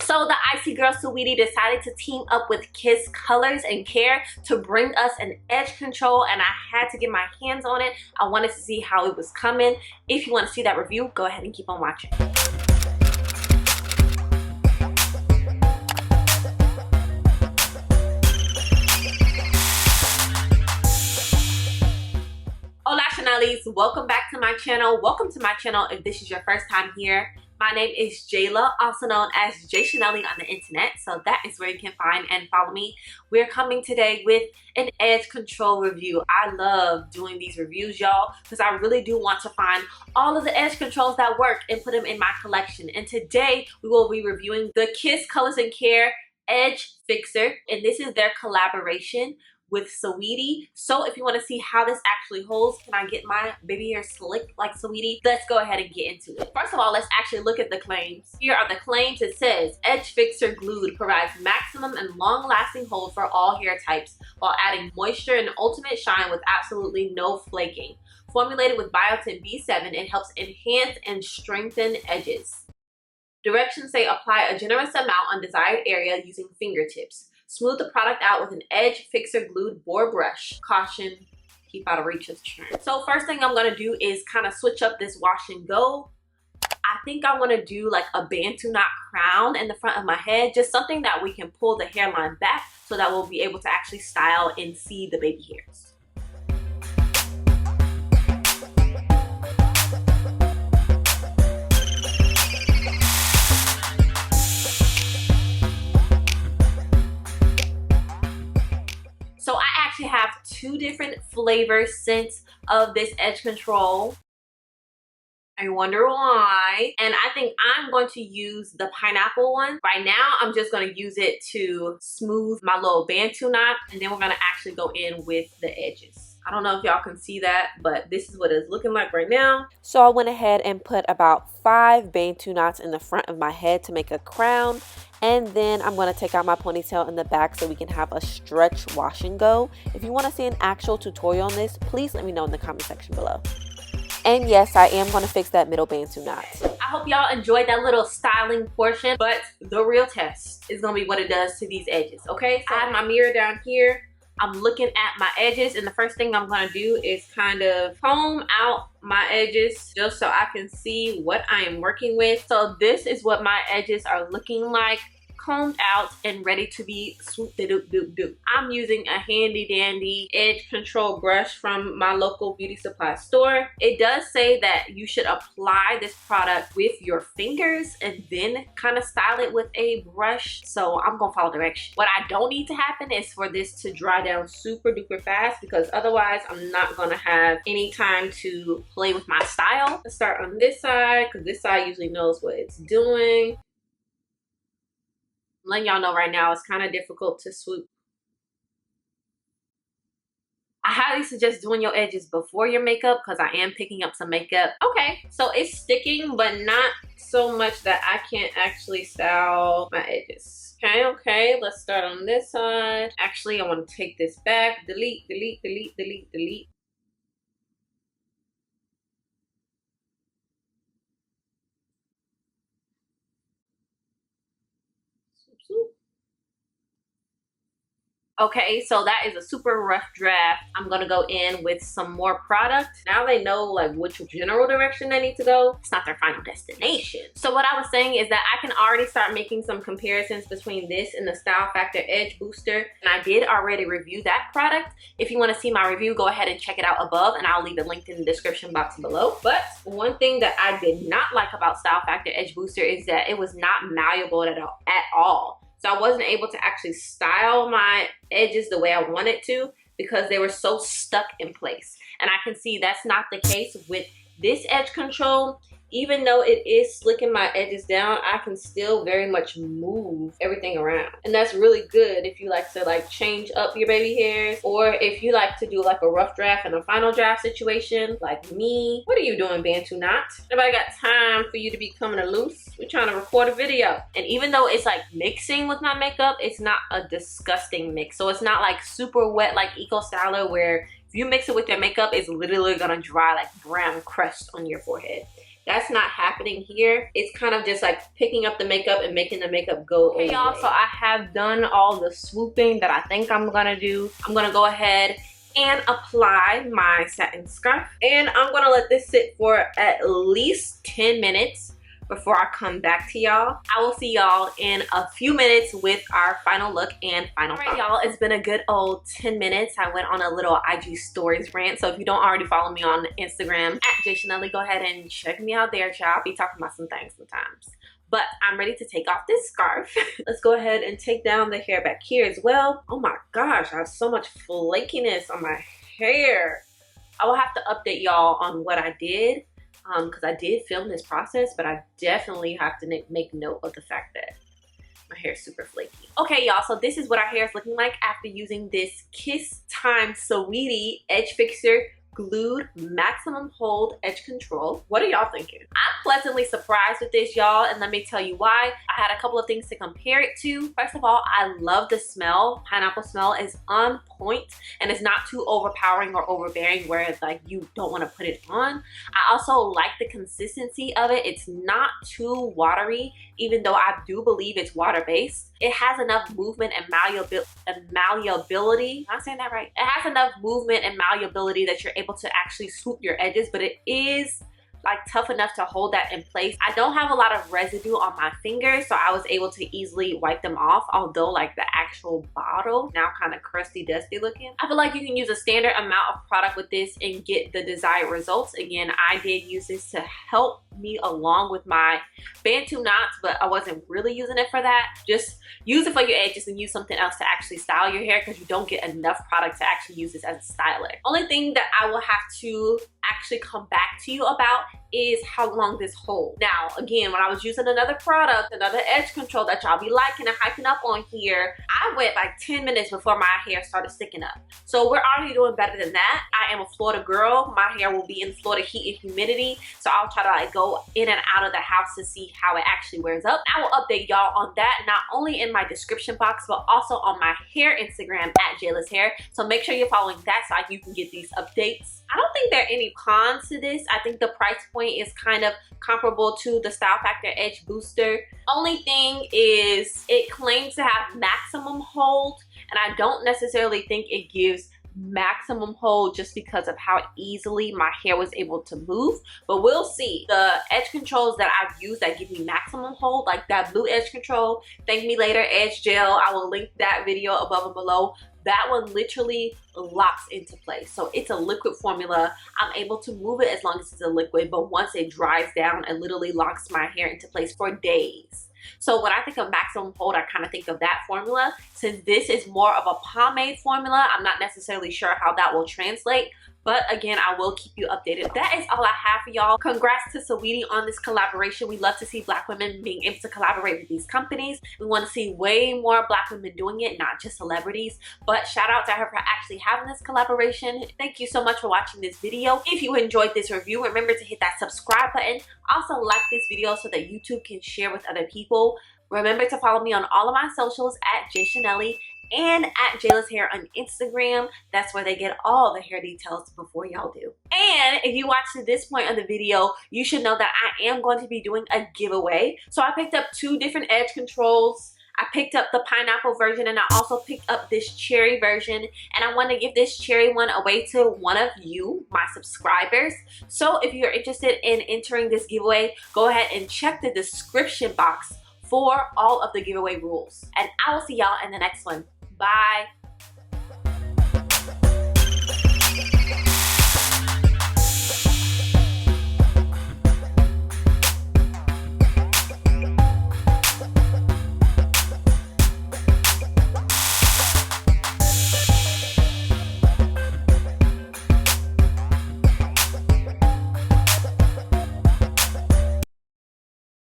So the Icy Girl Saweetie decided to team up with Kiss Colors and Care to bring us an edge control, and I had to get my hands on it. I wanted to see how it was coming. If you want to see that review, go ahead and keep on watching. Hola Chanellies, welcome back to my channel. Welcome to my channel if this is your first time here. My name is Jaila, also known as JaiChanellie on the internet, so that is where you can find and follow me. We're coming today with an edge control review. I love doing these reviews, y'all, because I really do want to find all of the edge controls that work and put them in my collection. And today we will be reviewing the Kiss Colors and Care Edge Fixer, and this is their collaboration with Saweetie. So if you want to see how this actually holds, can I get my baby hair slick like Saweetie? Let's go ahead and get into it. First of all, let's actually look at the claims. Here are the claims. It says, Edge Fixer Glued provides maximum and long-lasting hold for all hair types while adding moisture and ultimate shine with absolutely no flaking. Formulated with biotin B7, it helps enhance and strengthen edges. Directions say apply a generous amount on desired area using fingertips. Smooth the product out with an Edge Fixer Glued Boar Brush. Caution, keep out of reach of churn. So first thing I'm going to do is kind of switch up this wash and go. I think I want to do like a Bantu knot crown in the front of my head. Just something that we can pull the hairline back so that we'll be able to actually style and see the baby hairs. So I actually have two different flavor scents of this edge control. I wonder why. And I think I'm going to use the pineapple one. Right now, I'm just going to use it to smooth my little Bantu knot. And then we're going to actually go in with the edges. I don't know if y'all can see that, but this is what it's looking like right now. So I went ahead and put about 5 Bantu knots in the front of my head to make a crown. And then I'm going to take out my ponytail in the back so we can have a stretch wash and go. If you want to see an actual tutorial on this, please let me know in the comment section below. And yes, I am going to fix that middle Bantu knot. I hope y'all enjoyed that little styling portion, but the real test is going to be what it does to these edges, okay? So I have my mirror down here. I'm looking at my edges, and the first thing I'm going to do is kind of comb out my edges just so I can see what I am working with. So this is what my edges are looking like, combed out and ready to be swoop-de-doop-doop-doop. I'm using a handy dandy edge control brush from my local beauty supply store. It does say that you should apply this product with your fingers and then kind of style it with a brush. So I'm gonna follow directions. What I don't need to happen is for this to dry down super duper fast, because otherwise I'm not gonna have any time to play with my style. Let's start on this side because this side usually knows what it's doing. I'm letting y'all know right now it's kind of difficult to swoop. I highly suggest doing your edges before your makeup because I am picking up some makeup. Okay, so it's sticking, but not so much that I can't actually style my edges. Okay, let's start on this side. Actually, I want to take this back. Delete, delete, delete, delete, delete. Okay, so that is a super rough draft. I'm gonna go in with some more product. Now they know like which general direction they need to go. It's not their final destination. So what I was saying is that I can already start making some comparisons between this and the Style Factor Edge Booster. And I did already review that product. If you wanna see my review, go ahead and check it out above, and I'll leave a link in the description box below. But one thing that I did not like about Style Factor Edge Booster is that it was not malleable at all. So I wasn't able to actually style my edges the way I wanted to because they were so stuck in place. And I can see that's not the case with this edge control. Even though it is slicking my edges down, I can still very much move everything around. And that's really good if you like to like change up your baby hairs, or if you like to do like a rough draft and a final draft situation like me. What are you doing, Bantu knot? Nobody got time for you to be coming loose. We're trying to record a video. And even though it's like mixing with my makeup, it's not a disgusting mix. So it's not like super wet like Eco Styler, where if you mix it with your makeup, it's literally gonna dry like brown crust on your forehead. That's not happening here. It's kind of just like picking up the makeup and making the makeup go away. Okay, y'all, so I have done all the swooping that I think I'm gonna do. I'm gonna go ahead and apply my satin scarf, and I'm gonna let this sit for at least 10 minutes before I come back to y'all. I will see y'all in a few minutes with our final look and final thoughts. Alright, y'all, it's been a good old 10 minutes. I went on a little IG stories rant, so if you don't already follow me on Instagram at JaiChanellie, go ahead and check me out there, child. I'll be talking about some things sometimes. But I'm ready to take off this scarf. Let's go ahead and take down the hair back here as well. Oh my gosh, I have so much flakiness on my hair. I will have to update y'all on what I did because I did film this process, but I definitely have to make note of the fact that my hair is super flaky. Okay, y'all, so this is what our hair is looking like after using this Kiss Time Saweetie Edge Fixer Glued Maximum Hold Edge Control. What are y'all thinking? I'm pleasantly surprised with this, y'all, and let me tell you why. I had a couple of things to compare it to. First of all, I love the smell. Pineapple smell is on point and it's not too overpowering or overbearing where it's like you don't want to put it on. I also like the consistency of it. It's not too watery, even though I do believe it's water-based. It has enough movement and malleability. Am I saying that right? It has enough movement and malleability that you're able to actually swoop your edges, but it is like tough enough to hold that in place. I don't have a lot of residue on my fingers, so I was able to easily wipe them off, although like the actual bottle now kind of crusty, dusty looking. I feel like you can use a standard amount of product with this and get the desired results. Again, I did use this to help me along with my Bantu knots, but I wasn't really using it for that. Just use it for your edges and use something else to actually style your hair because you don't get enough product to actually use this as a styler. Only thing that I will have to actually come back to you about is how long this holds. Now, again, when I was using another product, another edge control that y'all be liking and hyping up on here, I went like 10 minutes before my hair started sticking up. So we're already doing better than that. I am a Florida girl. My hair will be in Florida heat and humidity. So I'll try to like go in and out of the house to see how it actually wears up. I will update y'all on that, not only in my description box, but also on my hair Instagram at Jaila's Hair. So make sure you're following that so you can get these updates. I don't think there are any cons to this. I think the price point is kind of comparable to the Style Factor Edge Booster. Only thing is it claims to have maximum hold, and I don't necessarily think it gives maximum hold just because of how easily my hair was able to move, but we'll see. The edge controls that I've used that give me maximum hold, like that blue edge control, Thank Me Later Edge Gel, I will link that video above and below. That one literally locks into place. So it's a liquid formula. I'm able to move it as long as it's a liquid, but once it dries down, it literally locks my hair into place for days. So when I think of maximum hold, I kind of think of that formula. Since this is more of a pomade formula, I'm not necessarily sure how that will translate. But again, I will keep you updated. That is all I have for y'all. Congrats to Saweetie on this collaboration. We love to see Black women being able to collaborate with these companies. We want to see way more Black women doing it, not just celebrities. But shout out to her for actually having this collaboration. Thank you so much for watching this video. If you enjoyed this review, remember to hit that subscribe button. Also like this video so that YouTube can share with other people. Remember to follow me on all of my socials at JaiChanellie and at Jaila's Hair on Instagram. That's where they get all the hair details before y'all do. And if you watched to this point of the video, you should know that I am going to be doing a giveaway. So I picked up 2 different edge controls. I picked up the pineapple version and I also picked up this cherry version, and I want to give this cherry one away to one of you, my subscribers. So if you're interested in entering this giveaway, go ahead and check the description box for all of the giveaway rules. And I will see y'all in the next one. Bye.